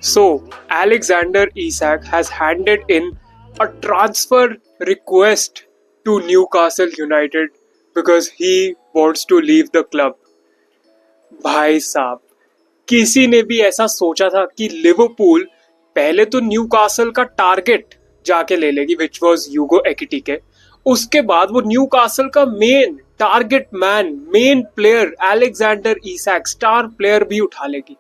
So, Alexander Isak has handed in a transfer request to Newcastle United because he wants to leave the club. भाई साहब, किसी ने भी ऐसा सोचा था कि लिवरपूल पहले तो न्यूकासल का टारगेट जाके ले लेगी, विच वॉज यूगो एकिटिके. उसके बाद वो न्यूकासल का main target man, main player Alexander Isak, star player भी उठा लेगी.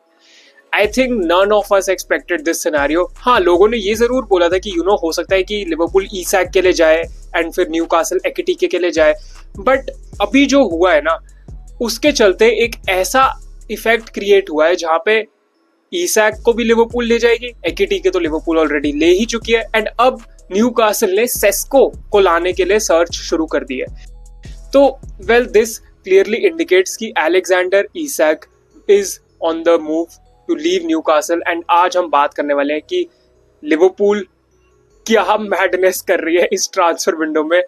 I think none of us expected this scenario. हाँ, लोगों ने ये जरूर बोला था कि हो सकता है कि लिवरपूल इसाक के लिए जाए एंड फिर न्यूकासल एकिटिके के लिए जाए. बट अभी जो हुआ है ना, उसके चलते एक ऐसा इफेक्ट क्रिएट हुआ है जहां पे इसाक को भी लिवरपूल ले जाएगी, एकिटिके तो लिवरपूल ऑलरेडी ले ही चुकी है, एंड अब न्यूकासल ने सेस्को को लाने के लिए सर्च शुरू कर दी है. तो वेल, दिस क्लियरली इंडिकेट्स कि Alexander Isak is on the move to leave Newcastle. And आज हम बात करने वाले हैं कि लिवरपूल क्या मैडनेस कर रही है इस ट्रांसफर विंडो में.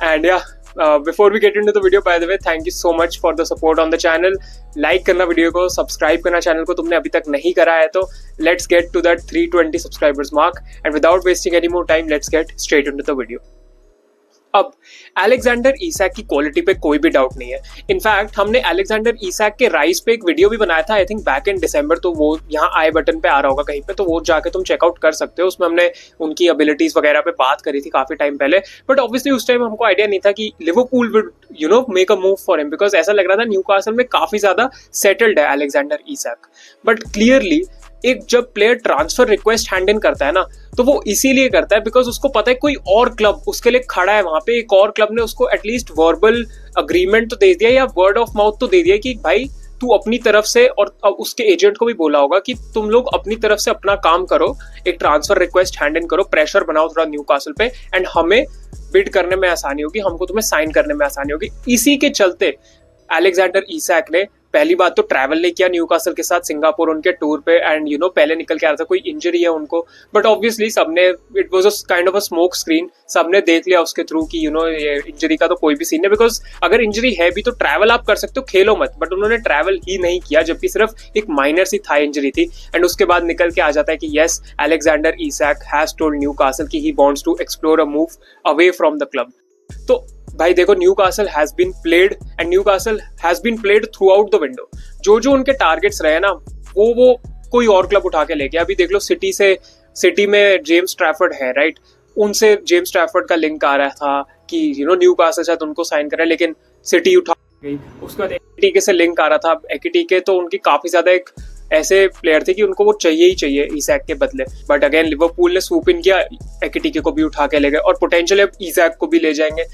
एंड या before we get into the video, by the way, thank you so much for the support on the channel. Like करना वीडियो को, सब्सक्राइब करना चैनल को तुमने अभी तक नहीं करा है तो let's get to that 320 subscribers mark. And without wasting any more time, let's get straight into the video. अब एलेक्जेंडर इसाक की क्वालिटी पे कोई भी डाउट नहीं है. इनफैक्ट हमने एलेक्जेंडर इसाक के राइज पे एक वीडियो भी बनाया था, आई थिंक बैक इन दिसंबर, तो वो यहाँ आई बटन पे आ रहा होगा कहीं पे, तो वो जाके तुम चेकआउट कर सकते हो. उसमें हमने उनकी एबिलिटीज वगैरह पे बात करी थी काफी टाइम पहले. बट ऑब्वियसली उस टाइम हमको आइडिया नहीं था कि Liverpool would make a move for him, because ऐसा लग रहा था न्यूकासल में काफी ज्यादा सेटल्ड है एलेक्जेंडर इसाक. बट क्लियरली एक जब player transfer request hand in करता है ना, तो वो इसीलिए करता है बिकॉज उसको पता है कोई और क्लब उसके लिए खड़ा है वहां पे. एक और क्लब ने उसको एटलीस्ट वर्बल अग्रीमेंट तो दे दिया या वर्ड ऑफ माउथ तो दे दिया कि भाई तू अपनी तरफ से, और उसके एजेंट को भी बोला होगा कि तुम लोग अपनी तरफ से अपना काम करो, एक ट्रांसफर रिक्वेस्ट हैंड इन करो, प्रेशर बनाओ थोड़ा न्यूकासल पे, एंड हमें बिड करने में आसानी होगी, हमको तुम्हें साइन करने में आसानी होगी. इसी के चलते एलेक्जेंडर इसाक ने पहली बात तो ट्रैवल नहीं किया न्यूकासल के साथ सिंगापुर उनके टूर पे, एंड पहले निकल के आ रहा था, कोई इंजरी है उनको. बट ऑब्वियसली सबने, it was a kind of a smoke screen, सबने देख लिया उसके थ्रू कि ये इंजरी का तो कोई भी सीन है, बिकॉज अगर इंजरी है भी तो ट्रैवल आप कर सकते हो, खेलो मत. बट उन्होंने ट्रैवल ही नहीं किया, जबकि सिर्फ एक माइनर सी थाई इंजरी थी. एंड उसके बाद निकल के आ जाता है कि yes, Alexander Isak has told Newcastle कि he wants to explore a move away from the club. तो भाई देखो, Newcastle has been played and Newcastle has been played throughout the window. जो उनके टारगेट्स रहे ना, वो कोई और क्लब उठा के ले गया. अभी देख लो, सिटी में जेम्स ट्रैफर्ड है, राइट? उनसे जेम्स ट्रैफर्ड का लिंक आ रहा था कि न्यूकासल शायद उनको साइन करे, लेकिन सिटी उठा गई. उसके बाद एकिटिके से लिंक आ रहा था. एकिटिके तो उनकी काफी ज्यादा एक ऐसे प्लेयर थे कि उनको वो चाहिए ही चाहिए इसाक के बदले. बट अगेन लिवरपूल ने स्वूप इन किया, एकिटिके को भी उठा के ले गए, और पोटेंशियल अब इसाक को भी ले जाएंगे.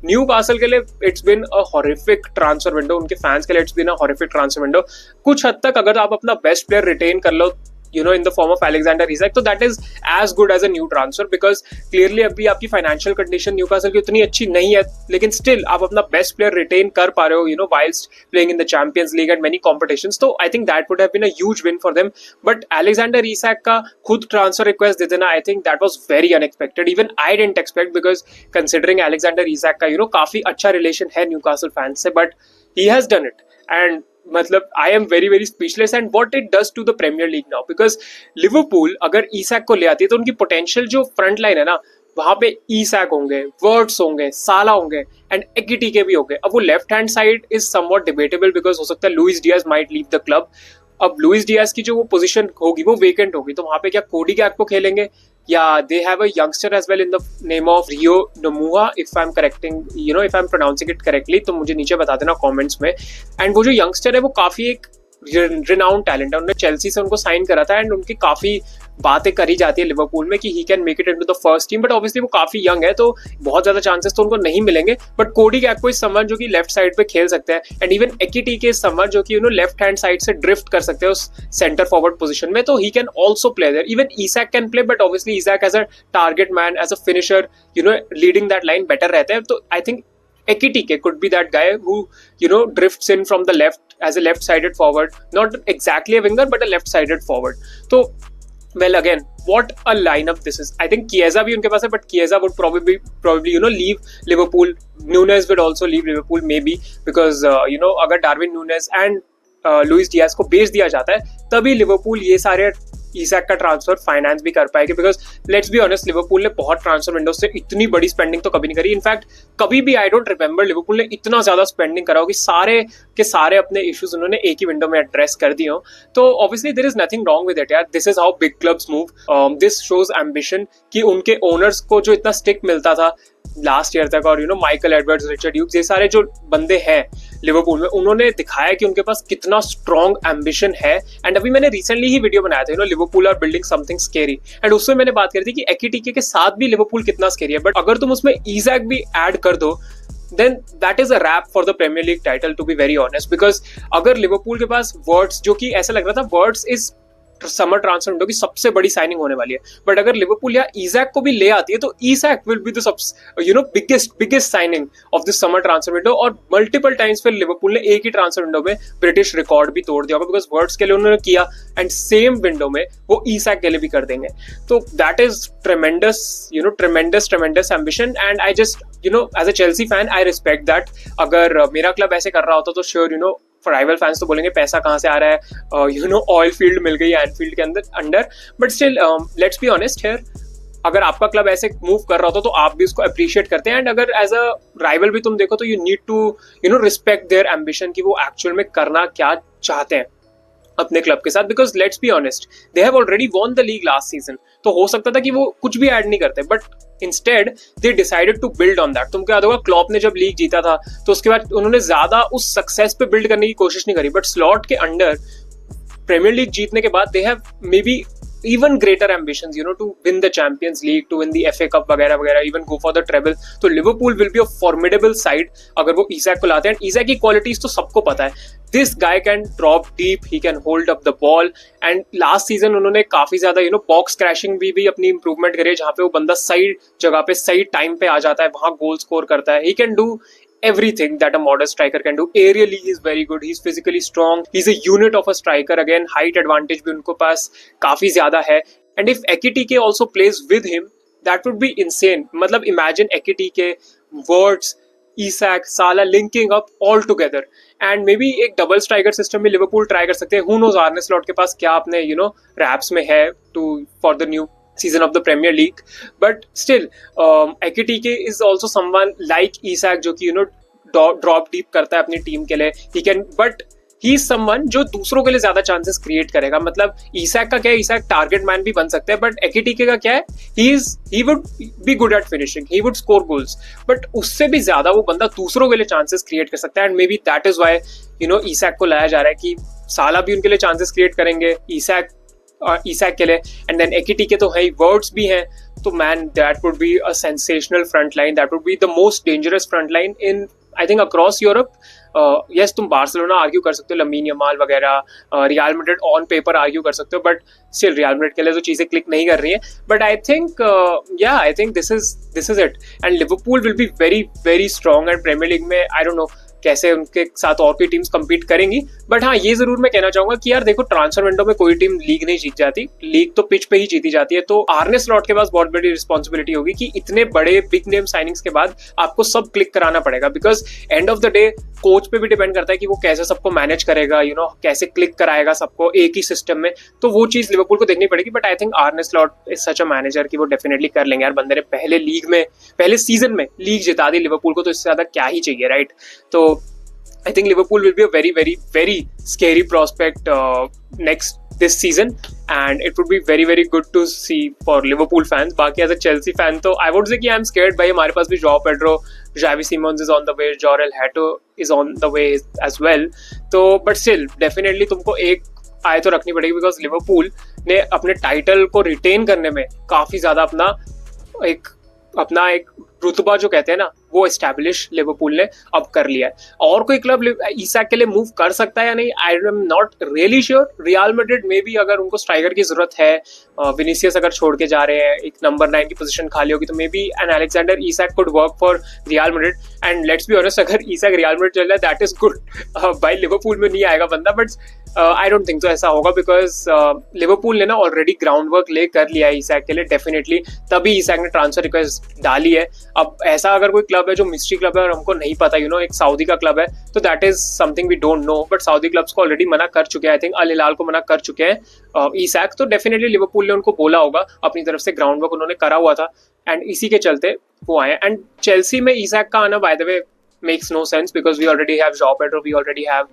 न्यूकासल के लिए it's been a horrific transfer window, उनके फैंस के लिए it's been a horrific transfer window. कुछ हद तक अगर आप अपना बेस्ट प्लेयर रिटेन कर लो in the form of Alexander Isak, तो that is as good as a new transfer, because clearly अभी आपकी financial condition न्यूकासल की उतनी अच्छी नहीं है, लेकिन still आप अपना best player retain कर पा रहे हो whilst playing in the Champions League and many competitions. तो I think that would have been a huge win for them. But Alexander Isak का खुद transfer request दे देना, I think that was very unexpected. Even I didn't expect, because considering Alexander Isak का काफी अच्छा relation है Newcastle fans से, but he has done it. And मतलब I am very very speechless and what it does to the Premier League now, because Liverpool अगर Isaac को ले आती है तो उनकी पोटेंशियल जो फ्रंट लाइन है ना, वहां पे इसाक होंगे, वर्ड्स होंगे, साला होंगे, एंड एकिटिके भी होंगे. अब वो left hand side is somewhat debatable, because हो सकता है Luis Diaz might leave the club. अब लुइस डियाज की जो वो पोजीशन होगी वो वेकेंट होगी, तो वहां पे क्या कोडी गैक्पो खेलेंगे, या they have a youngster as well in the name of Rio नमूहा, if I am correcting, if I am pronouncing it correctly, तो मुझे नीचे बता देना कमेंट्स में. एंड वो जो यंगस्टर है वो काफी एक रिनाउंड टैलेंट है, उन्होंने चेल्सी से उनको साइन करा था, एंड उनकी काफी बातें करी जाती है लिवरपूल में कि he can make it into the first team. But obviously वो काफी यंग है, तो बहुत ज्यादा चांसेस तो उनको नहीं मिलेंगे. बट कोडी गैक्पो इज समवन जो कि लेफ्ट साइड पे खेल सकते हैं, and even Ekitike is someone जो कि लेफ्ट हैंड साइड से ड्रिफ्ट कर सकते हैं उस सेंटर फॉरवर्ड पोजीशन में, तो he can also play there. Even Isak can play, but obviously Isak as a target man, as a finisher, leading that line better रहते हैं. तो I think Ekitike could be that guy who drifts in from the left as a left-sided forward, not exactly a winger but a left-sided forward. So well, again, what a lineup this is. I think Chiesa bhi unke paas hai, but Chiesa would probably leave Liverpool. Nunes would also leave Liverpool maybe, because agar Darwin Nunes and Luis Diaz को बेच दिया जाता है, तभी Liverpool ये सारे ईसैक का transfer finance भी कर पाएगी, because let's be honest Liverpool ने बहुत ट्रांसफर विंडो से इतनी बड़ी स्पेंडिंग तो कभी नहीं करी। इनफैक्ट कभी भी आई डोंट रिमेंबर लिवरपूल ने इतना ज्यादा स्पेंडिंग करा होगी, सारे के सारे अपने इश्यूज उन्होंने एक ही विंडो में एड्रेस कर दिए हो। तो obviously there is nothing wrong with it यार, this is how big clubs move, this shows ambition कि उनके ओनर्स को जो इतना स्टिक मिलता था लास्ट ईयर तक, और माइकल एडवर्ड्स, रिचर्ड ह्यूग्स, ये सारे जो बंदे हैं लिवरपूल में, उन्होंने दिखाया कि उनके पास कितना स्ट्रॉन्ग एम्बिशन है। एंड अभी मैंने रिसेंटली ही वीडियो बनाया था Liverpool are building something scary, and उसमें मैंने बात करी थी कि एकिटीके के साथ भी लिवरपूल कितना स्केरी है, बट अगर तुम उसमें ईजैक भी ऐड कर दो then that is a wrap for the Premier League title, to be very honest, because अगर लिवरपूल के पास वर्ड्स, जो कि ऐसा लग रहा था वर्ड्स इस समर ट्रांसफर विंडो की सबसे बड़ी साइनिंग होने वाली है, बट अगर लिवरपूल या ईजैक को भी ले आती है तो Isak will be the biggest signing of this summer transfer window. और मल्टीपल टाइम्स फिर लिवरपूल ने एक ही ट्रांसफर विंडो में ब्रिटिश रिकॉर्ड भी तोड़ दिया होगा, बिकॉज वर्ड्स के लिए उन्होंने किया, एंड सेम विंडो में वो ईजैक के लिए भी कर देंगे। तो that is tremendous ambition, and I just as a Chelsea fan I respect that. अगर मेरा क्लब ऐसे कर रहा होता तो श्योर राइवल फैंस तो बोलेंगे पैसा कहाँ से आ रहा है, ऑयल फील्ड मिल गई एनफील्ड के under, but still let's be honest here, अगर आपका क्लब ऐसे मूव कर रहा होता तो आप भी उसको अप्रिशिएट करते हैं, एंड अगर एज अ राइवल भी तुम देखो तो you need to respect their ambition कि वो एक्चुअल में करना क्या चाहते हैं अपने क्लब के साथ, because let's be honest they have already won the league last season. तो हो सकता था कि वो कुछ भी ऐड नहीं करते, but instead they decided to build on that. तुमको याद होगा क्लॉप ने जब लीग जीता था तो उसके बाद उन्होंने ज्यादा उस सक्सेस पे बिल्ड करने की कोशिश नहीं करी, बट स्लॉट के अंडर प्रीमियर लीग जीतने के बाद they have may be even greater ambitions, to win the Champions League, to win the FA Cup वगैरह वगैरह, even go for the treble। तो Liverpool will be a formidable side अगर वो ईजैक को लाते हैं। ईजैक की क्वालिटीज तो सबको पता है, this guy can drop deep, he can hold up the ball, and last season उन्होंने काफी ज्यादा बॉक्स क्रैशिंग भी अपनी इंप्रूवमेंट करी है, जहाँ पे वो बंदा सही जगह पे सही टाइम पे आ जाता है, वहां गोल स्कोर करता है। he can do everything that a modern striker can do. Aerially he is very good, he's physically strong, he's a unit of a striker, again height advantage भी उनको पास काफी ज्यादा है, and if Ekitike also plays with him that would be insane। मतलब imagine Ekitike, Wirtz, Isak, Salah linking up all together, and maybe एक double striker system में Liverpool try कर सकते हैं। Who knows आर्ने स्लॉट के पास क्या अपने रैप्स में है to for the new season of the Premier League, but still Ekitike is also someone like Isak जो कि ड्रॉप डीप करता है अपनी टीम के लिए, he can, but he is someone जो दूसरों के लिए ज्यादा चांसेस क्रिएट करेगा। मतलब ईसैक का क्या है, ईसैक टारगेट मैन भी बन सकते हैं, बट Ekitike का क्या है, he would be good at finishing, he would score goals, but उससे भी ज्यादा वो बंदा दूसरों के लिए चांसेस क्रिएट कर सकता है, and maybe that is why Isak को लाया जा रहा है कि साला भी उनके लिए चांसेस क्रिएट करेंगे ईसैक के लिए, एंड देन Ekitike तो है, वर्ड्स भी हैं, तो man that would be a sensational front line, that would be the most dangerous front line in I think across Europe. Yes तुम बार्सिलोना आर्ग्यू कर सकते हो, लमीन यमाल वगैरह, real Madrid on paper argue कर सकते हो, but still real Madrid के लिए तो चीजें क्लिक नहीं कर रही है। But I think this is it, and Liverpool will be very very strong, and Premier League में आई डोंट नो कैसे उनके साथ और कोई टीम्स compete करेंगी, बट हाँ ये जरूर मैं कहना चाहूंगा कि यार देखो ट्रांसफर विंडो में कोई टीम लीग नहीं जीत जाती, लीग तो पिच पे ही जीती जाती है। तो आर्ने स्लॉट के पास बहुत बड़ी रिस्पॉन्सिबिलिटी होगी कि इतने बड़े बिग नेम साइनिंग्स के बाद आपको सब क्लिक कराना पड़ेगा, because end of the day coach पे भी डिपेंड करता है कि वो कैसे सबको मैनेज करेगा, कैसे क्लिक कराएगा सबको एक ही सिस्टम में, तो वो चीज लिवरपूल को देखनी पड़ेगी। But I think आर्ने slot is such a manager कि वो डेफिनेटली कर लेंगे यार, बंदे ने पहले सीजन में लीग जिता दी लिवरपूल को, तो इससे ज्यादा क्या ही चाहिए, राइट? तो I think Liverpool will be a very, very, very scary prospect this season, and it would be very, very good to see for Liverpool fans. बाकी as a Chelsea fan तो I would say कि I'm scared भाई, हमारे पास भी Joao Pedro, Xavi Simons is on the way, Jorel Hato is on the way as well. तो but still definitely तुमको एक आय तो रखनी पड़ेगी, because Liverpool ने अपने टाइटल को रिटेन करने में काफी ज्यादा अपना एक रुतबा जो कहते हैं ना वो एस्टैब्लिश लिवरपूल ने अब कर लिया है। और कोई क्लब ईसैक के लिए मूव कर सकता है या नहीं, I am not really sure. Real Madrid में भी अगर उनको स्ट्राइकर की जरूरत है, विनीसियस अगर छोड़ के जा रहे हैं, एक नंबर 9 की पोजीशन खाली होगी, तो maybe an Alexander Isak could work for Real Madrid. And let's be honest, अगर ईसैक रियल मैड्रिड चल रहा है दैट इज गुड, भाई लिवरपूल में नहीं आएगा बंदा, बट आई डोंट थिंक तो ऐसा होगा, बिकॉज लिवरपूल ने ना ऑलरेडी ग्राउंड वर्क ले कर लिया है ईसैक के लिए डेफिनेटली, तभी ईसैक ने ट्रांसफर रिक्वेस्ट डाली है. अब ऐसा अगर कोई क्लब है जो मिस्ट्री क्लब है और हमको नहीं पता, यू नो एक सऊदी का क्लब है, तो that is something we don't know. But Saudi clubs को ऑलरेडी मना कर चुके हैं, आई थिंक अल हिलाल को मना कर चुके हैं ईसैक, तो डेफिनेटली लिवरपूल ने उनको बोला होगा, अपनी तरफ से ग्राउंड वर्क उन्होंने करा हुआ था एंड इसी के चलते वो आए. एंड चेल्सी में ईसैक का आना bye the way makes no sense because we already have Joao Pedro, we already have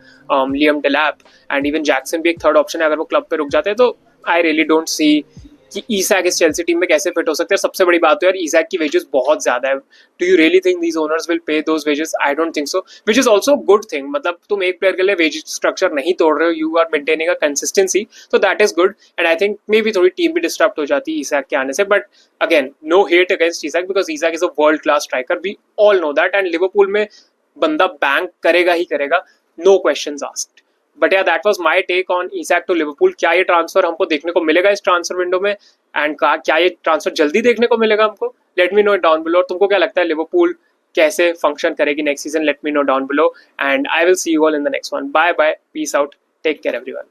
Liam Delap, and even Jackson भी एक थर्ड ऑप्शन है अगर वो क्लब पे रुक जाते हैं. तो आई रियली डोंट सी कि ईसैक इस चेल्सी टीम में कैसे फिट हो सकते हैं. सबसे बड़ी बात तो यार ईसैक की वेजेस बहुत ज्यादा है. Do you really think these owners will pay those wages? I don't think so, which is also good thing. मतलब तुम एक प्लेयर के लिए वेज स्ट्रक्चर नहीं तोड़ रहे हो, you are maintaining a consistency, तो that is good. And I think maybe थोड़ी टीम भी डिस्टर्ब हो जाती है ईसैक के आने से. But again no hate against Isak because Isak is a world class striker, we all know that. And Liverpool में बंदा बैंक करेगा ही करेगा, no questions asked. But yeah that was my take on Isak to Liverpool. क्या ये transfer हमको देखने को मिलेगा इस ट्रांसफर विंडो में, एंड क्या ये ट्रांसफर जल्दी देखने को मिलेगा हमको? Let me know it down below. और तुमको क्या लगता है लिवरपूल कैसे फंक्शन करेगी next season? Let me know down below, and I will see you all in the next one. Bye bye, peace out, take care everyone.